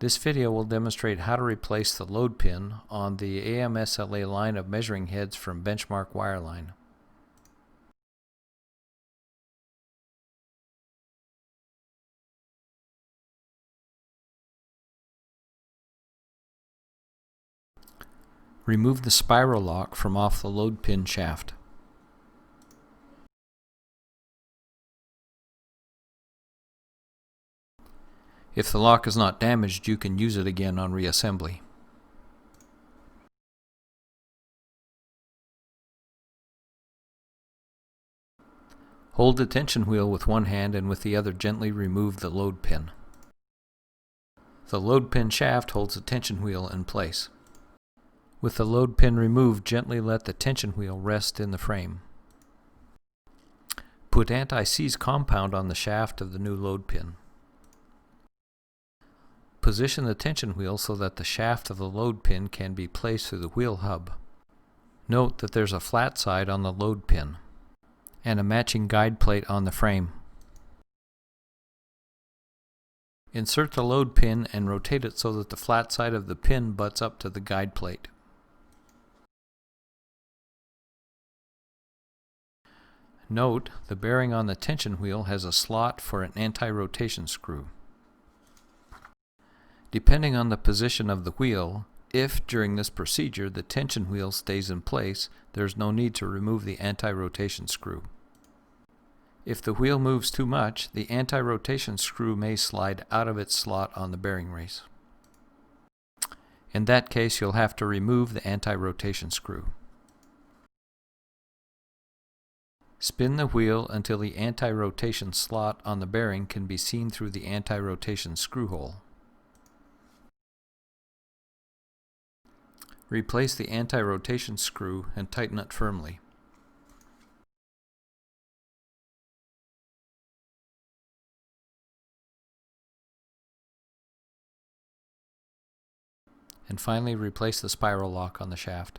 This video will demonstrate how to replace the load pin on the AMSLA line of measuring heads from BenchMark Wireline. Remove the spiral lock from off the load pin shaft. If the lock is not damaged, you can use it again on reassembly. Hold the tension wheel with one hand and with the other gently remove the load pin. The load pin shaft holds the tension wheel in place. With the load pin removed, gently let the tension wheel rest in the frame. Put anti-seize compound on the shaft of the new load pin. Position the tension wheel so that the shaft of the load pin can be placed through the wheel hub. Note that there's a flat side on the load pin and a matching guide plate on the frame. Insert the load pin and rotate it so that the flat side of the pin butts up to the guide plate. Note, the bearing on the tension wheel has a slot for an anti-rotation screw. Depending on the position of the wheel, if during this procedure the tension wheel stays in place, there is no need to remove the anti-rotation screw. If the wheel moves too much, the anti-rotation screw may slide out of its slot on the bearing race. In that case, you'll have to remove the anti-rotation screw. Spin the wheel until the anti-rotation slot on the bearing can be seen through the anti-rotation screw hole. Replace the anti-rotation screw and tighten it firmly. And finally, replace the spiral lock on the shaft.